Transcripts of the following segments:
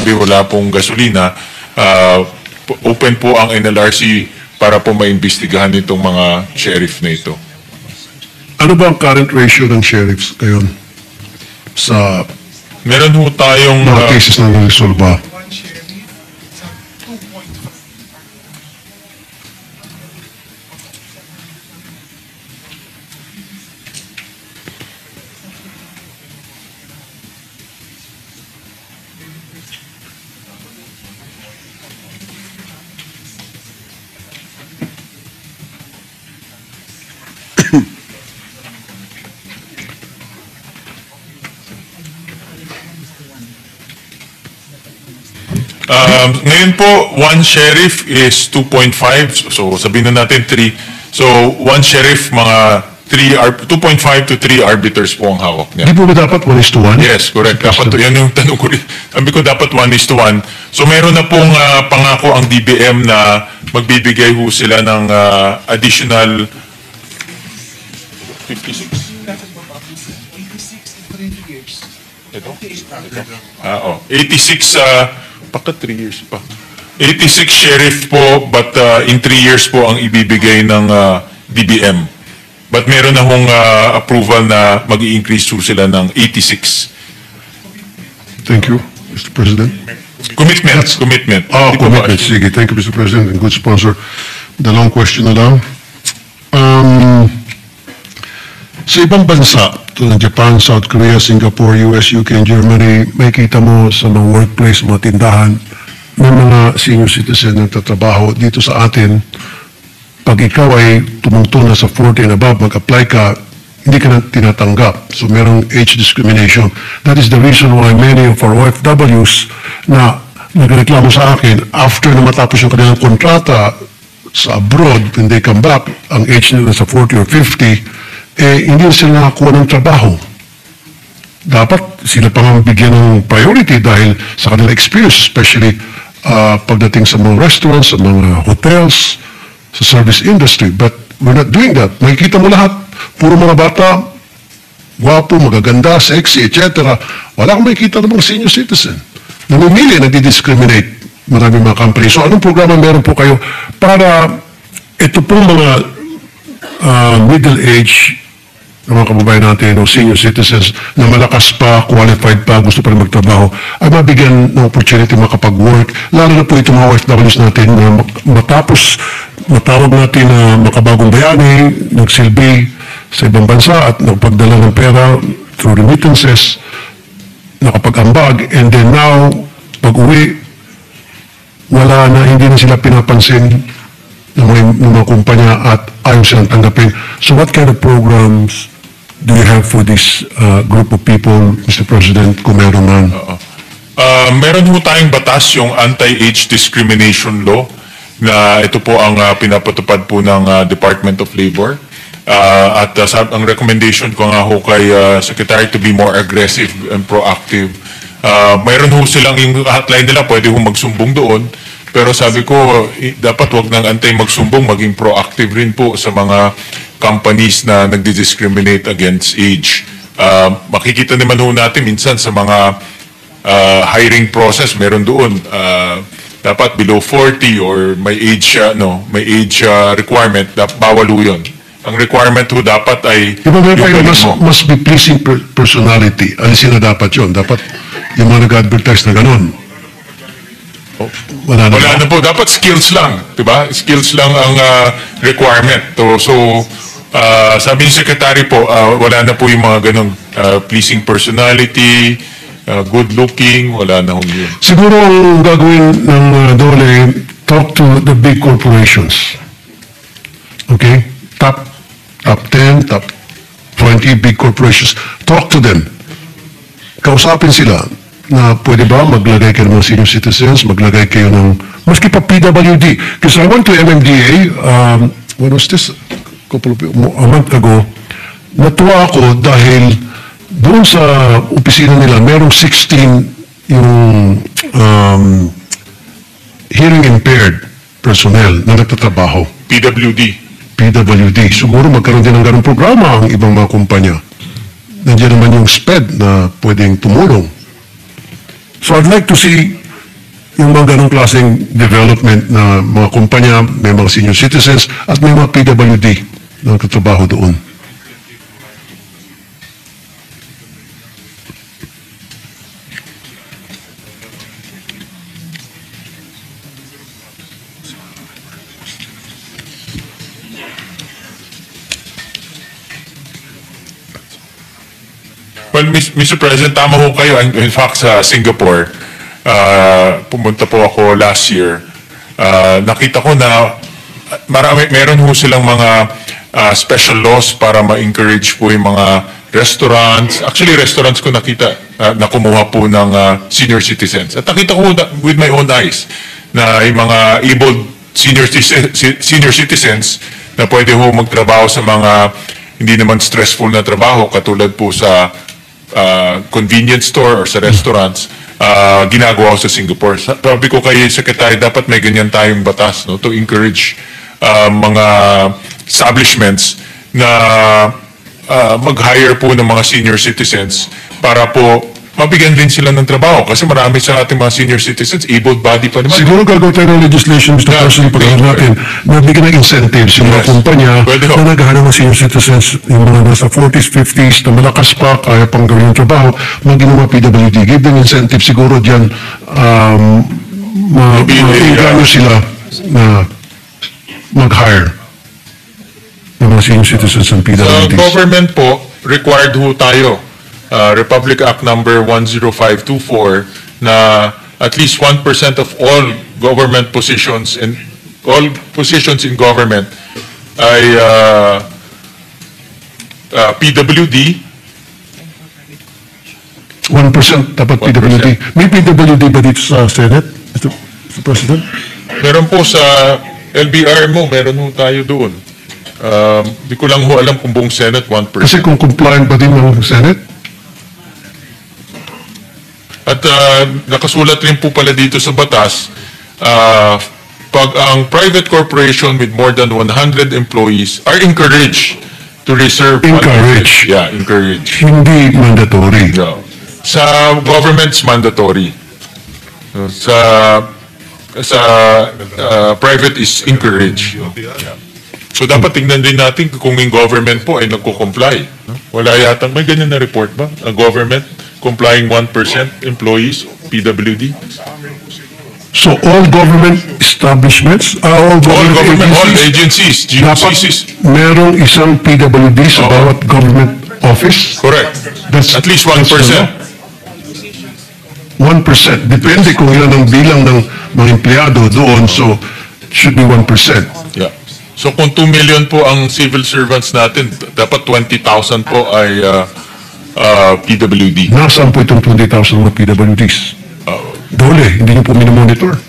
nagsasabi wala pong gasolina, open po ang NLRC para po maimbestigahan itong mga sheriff na ito. Ano ba ang current ratio ng sheriffs ngayon sa Meron po tayong mga cases na naresolba? ngayon po, one sheriff is 2.5. So sabihin na natin 3. So one sheriff, mga 2.5 to 3 arbiters po ang hawak niya. Di po ba dapat 1:1? Yes, correct. Dapat, yan yung tanong ko rin. Sabi ko dapat 1:1. So meron na pong pangako ang DBM na magbibigay ho sila ng additional 56. Ito? 86, baka 3 years pa. 86 sheriff po, but in 3 years po ang ibibigay ng DBM. But meron na hong approval na mag-i-increase po sila ng 86. Thank you, Mr. President. Commitment. Commitment. Sige, thank you, Mr. President, and good sponsor. Dalawang question na lang. Sa ibang bansa, tulad ng Japan, South Korea, Singapore, US, UK, and Germany, may kita mo sa mga workplace, mga tindahan, may mga senior citizen na nagtatrabaho. Dito sa atin, pag ikaw ay tumungtong na sa 40 and above, mag-apply ka, hindi ka na tinatanggap. So merong age discrimination. That is the reason why many of our OFWs na nagreklamo sa akin, after na matapos yung kanilang kontrata sa abroad, when they come back, ang age nila sa 40 or 50, hindi sila nakakuha ng trabaho. Dapat sila pang bigyan ng priority dahil sa kanilang experience, especially pagdating sa mga restaurants, sa mga hotels, sa service industry. But we're not doing that. Makikita mo lahat, puro mga bata, gwapo, magaganda, sexy, etc. Wala kang makikita ng mga senior citizen. Namimili, nagdi-discriminate maraming mga company. So anong programa meron po kayo para ito pong mga middle age ng mga kababayan natin o senior citizens na malakas pa, qualified pa, gusto pa rin magtrabaho, ay mabigyan ng opportunity makapag-work. Lalo na po itong mga OFWs natin na matapos matawag natin na makabagong bayani, nagsilbi sa ibang bansa at nagpagdala ng pera through remittances, nakapag-ambag, and then now, pag-uwi, wala na, hindi na sila pinapansin ng mga kumpanya at ayaw silang tanggapin. So what kind of programs do you have for this group of people, Mr. President, kung meron man? Meron ho tayong batas, yung anti-age discrimination law, na ito po ang pinapatupad po ng Department of Labor. At ang recommendation ko nga ho kay Secretary to be more aggressive and proactive. Mayroon ho silang yung hotline nila, pwede ho magsumbong doon. Pero sabi ko, dapat wag nang antay magsumbong, maging proactive rin po sa mga companies na nagdi-discriminate against age. Makikita naman ho natin minsan sa mga hiring process, meron doon, dapat below 40 or may age, requirement, bawal ho yun. Ang requirement ho dapat ay... must be pleasing personality. Alisin na dapat yun. Dapat yung mga nag-advertise na ganun. Wala na po. Dapat skills lang. Diba? Skills lang ang requirement. So sabi ni Secretary po, wala na po yung mga ganun pleasing personality, good looking, wala na hong yun. Siguro ang gagawin ng DOLE, talk to the big corporations. Okay? Top 10, top 20 big corporations. Talk to them. Kausapin sila na pwede ba maglagay kayo ng mga senior citizens, maglagay kayo ng, maski pa PWD. Because I went to MMDA, when was this? A month ago, natuwa ako dahil doon sa opisina nila, merong 16 yung hearing impaired personnel na nagtatrabaho. PWD. Siguro magkaroon din ng ganong programa ang ibang mga kumpanya. Nandiyan naman yung SPED na pwedeng tumulong. So I'd like to see yung mga ganong klaseng development na mga kumpanya, may mga senior citizens at may mga PWD na katrabaho doon. Well, Mr. President, tama ho kayo. In fact, sa Singapore, pumunta po ako last year. Nakita ko na meron ho silang mga special laws para ma-encourage po yung mga restaurants. Actually, restaurants ko nakita na kumuha po ng senior citizens. At nakita ko with my own eyes na yung mga able senior citizens na pwede ho magtrabaho sa mga hindi naman stressful na trabaho katulad po sa convenience store or sa restaurants, ginagawa ko sa Singapore. Sabi ko kay Secretary, dapat may ganyan tayong batas, no, to encourage mga establishments na mag-hire po ng mga senior citizens para po mabigyan din sila ng trabaho. Kasi marami sa ating mga senior citizens, able-bodied pa naman. Siguro gagawin tayo ng legislation, Mr. President, pag-alam natin, na bigyan ng incentives yung mga kumpanya na naghahanap ng senior citizens, yung mga nasa 40s, 50s, na malakas pa, kaya pang gawin yung trabaho, maging mga PWD. Give them incentive, siguro dyan, ma-inganyo sila na mag-hire ng mga senior citizens ng PWDs. Sa government po, required ho tayo. Republic Act number 10524 na at least 1% of all government positions and all positions in government ay PWD. 1% dapat PWD. May PWD ba dito sa Senate, Mr. President? Meron po sa LBR mo, meron ho tayo doon. Di ko lang ho alam kung buong Senate 1%. Kasi kung compliant ba din ng Senate? At nakasulat rin po pala dito sa batas, pag ang private corporation with more than 100 employees are encouraged to reserve. Encourage. Yeah, encourage. Hindi mandatory. Yeah. Sa government's mandatory. Sa private is encouraged. Yeah. So dapat tingnan din natin kung yung government po ay nagko-comply. Wala yatang may ganyan na report ba? Ang government complying 1% employees, PWD? So all government establishments, all government agencies, dapat GCCs. merong isang PWD sa bawat government office? Correct. That's At least 1%. 1%. Depende kung ilan ang bilang ng mga empleyado doon, so should be 1%. Yeah. So kung 2 million po ang civil servants natin, dapat 20,000 po ay PWD. Nasaan po itong 20,000 mga PWDs? Dole, hindi niyo po minomonitor.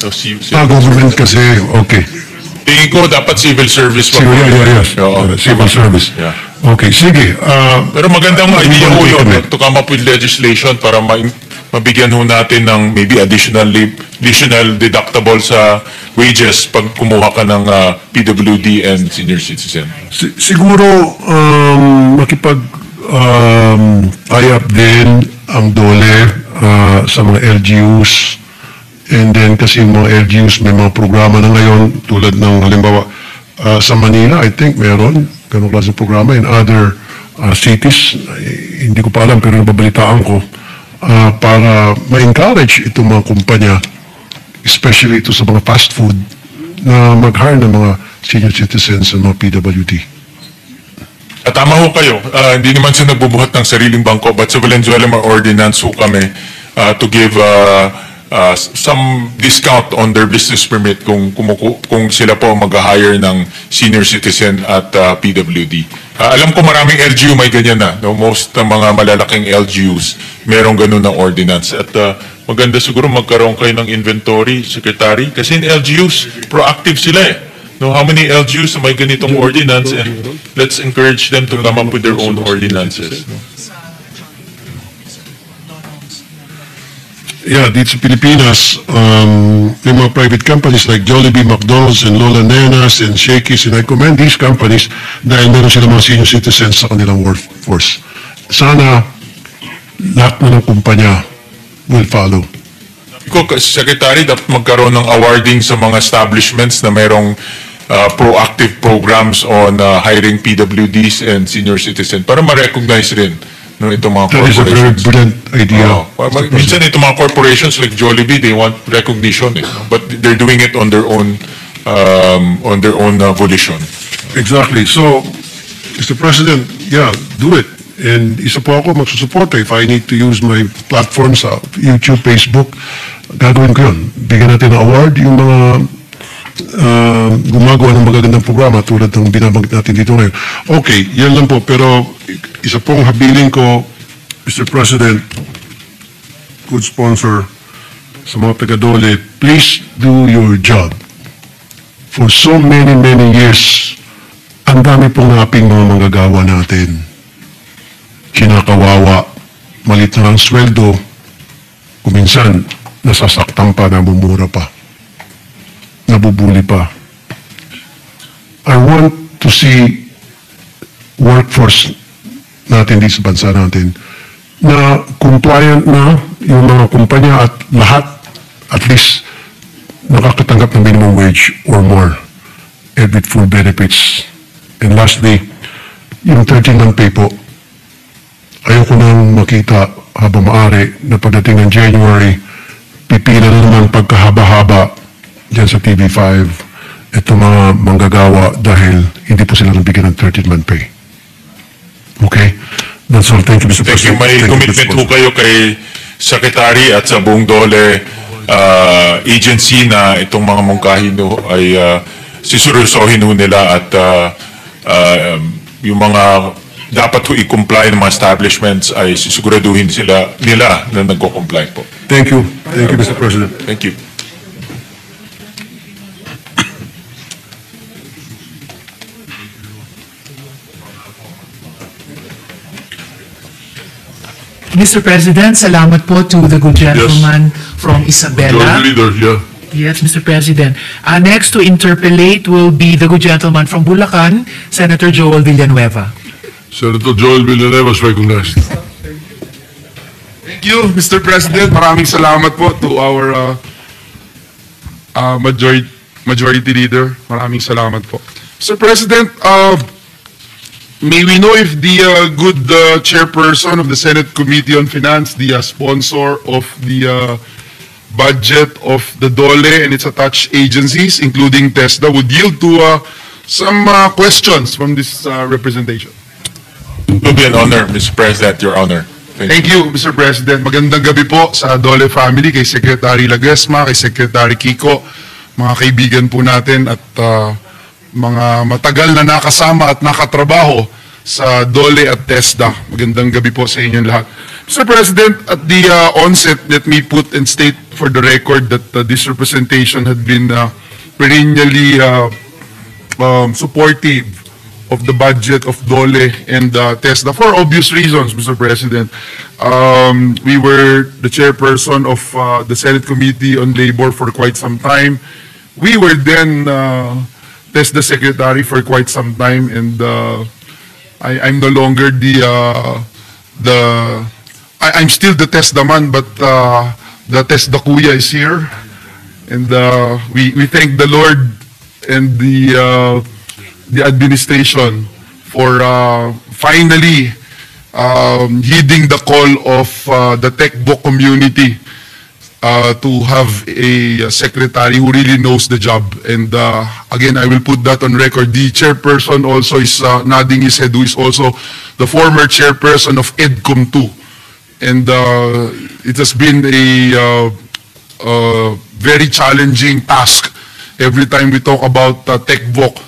So, Government kasi, okay. tingin ko dapat civil service pa. Yes. Oo. Civil service. Yeah. Okay, sige. Pero magandang idea ho yun to come up with legislation para mabigyan ho natin ng maybe additional deductible sa wages pag kumuha ka ng PWD and senior citizen. Siguro, tie up din ang DOLE sa mga LGUs. And then kasi yung mga LGUs may mga programa na ngayon tulad ng halimbawa sa Manila, I think meron ganong klaseng programa. In other cities, hindi ko pa alam pero nababalitaan ko para ma-encourage itong mga kumpanya, especially ito sa mga fast food, na mag-hire ng mga senior citizens at mga PWD. At tama ho kayo, hindi naman siya nagbubuhat ng sariling bangko, but sa Valenzuela may ordinance ho kami to give some discount on their business permit kung sila po mag-hire ng senior citizen at PWD. Alam ko maraming LGU may ganyan na. No? Most ng mga malalaking LGUs merong ganun ng ordinance. At maganda siguro magkaroon kayo ng inventory, Secretary, kasi in LGUs, proactive sila eh. No, how many LGUs may ganitong ordinance, and let's encourage them to come up with their own ordinances. No? Yeah, dito sa Pilipinas, may mga private companies like Jollibee, McDonald's, and Lola Nenas, and Shakey's, and I commend these companies dahil meron sila mga senior citizens sa kanilang workforce. Sana lahat na ng kumpanya will follow. Secretary, dapat magkaroon ng awarding sa mga establishments na mayroong proactive programs on hiring PWDs and senior citizens para ma-recognize rin no, itong mga That is a very corporations. brilliant idea. Minsan itong mga corporations like Jollibee, they want recognition, but they're doing it on their own volition. Exactly. So, Mr. President, yeah, do it. And isa po ako magsusuporta if I need to use my platform sa YouTube, Facebook, gagawin ko yun. Bigyan natin ng award yung mga gumagawa ng magagandang programa tulad ng binabanggit natin dito ngayon. Okay, yan lang po. Pero isa pong habiling ko, Mr. President, good sponsor, sa mga taga-Dole, please do your job. For so many, many years, ang dami pong naping mga manggagawa natin. Kinakawawa, malit na ang sweldo, kuminsan, nasasaktan pa, namumura pa, nabubuli pa. I want to see workforce natin dito sa bansa natin na compliant na yung mga kumpanya at lahat, at least, nakakatanggap ng minimum wage or more and with full benefits. And lastly, yung 13-month pay po, ayoko nang makita habang maaari na pagdating ng January, pipila na naman pagkahaba-haba dyan sa TV5 itong mga manggagawa dahil hindi po sila nabigyan ng 13-month pay. Okay? That's all. Thank you, Mr. Thank you. President. May Thank you, commitment Mr. po kayo kay Secretary at sa buong Dole agency na itong mga mungkahin ho ay siseryosohin ho nila at yung mga dapat ho i-comply ng mga establishments ay sisiguraduhin nila na nagko-comply po. Thank you. Thank you, Mr. President. Thank you. Mr. President, salamat po to the good gentleman from Isabela. Leader, yeah. Yes, Mr. President. Next to interpellate will be the good gentleman from Bulacan, Senator Joel Villanueva. Senator Joel Villanueva is recognized. Thank you, Mr. President. Maraming salamat po to our majority leader. Maraming salamat po. Mr. President, may we know if the good chairperson of the Senate Committee on Finance, the sponsor of the budget of the Dole and its attached agencies, including TESDA, would yield to some questions from this representation. It will be an honor, Mr. President, Your Honor. Thank you, Mr. President. Magandang gabi po sa Dole family, kay Secretary Laguesma, kay Secretary Kiko, mga kaibigan po natin at mga matagal na nakasama at nakatrabaho sa Dole at TESDA. Magandang gabi po sa inyong lahat. Mr. President, at the onset, let me put and state for the record that this representation had been perennially supportive of the budget of Dole and TESDA for obvious reasons, Mr. President. We were the chairperson of the Senate Committee on Labor for quite some time. We were then TESDA secretary for quite some time, and I'm no longer I'm still the TESDA man, but the TESDA kuya is here, and we thank the Lord and the administration for finally heeding the call of the TechBook community to have a secretary who really knows the job. And again, I will put that on record. The chairperson also is nodding his head, who is also the former chairperson of EDCOM 2. And it has been a very challenging task every time we talk about TechBook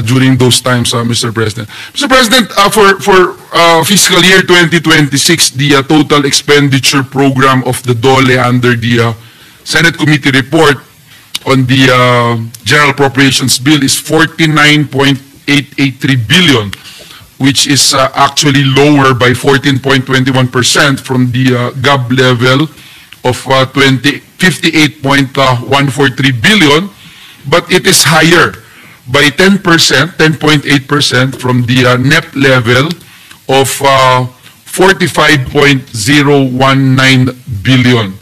during those times, Mr. President. Mr. President, for fiscal year 2026, the total expenditure program of the Dole under the Senate Committee report on the General Appropriations Bill is 49.883 billion, which is actually lower by 14.21% from the GAB level of 58.143 billion, but it is higher by 10%, 10.8% from the NEP level of 45.019 billion.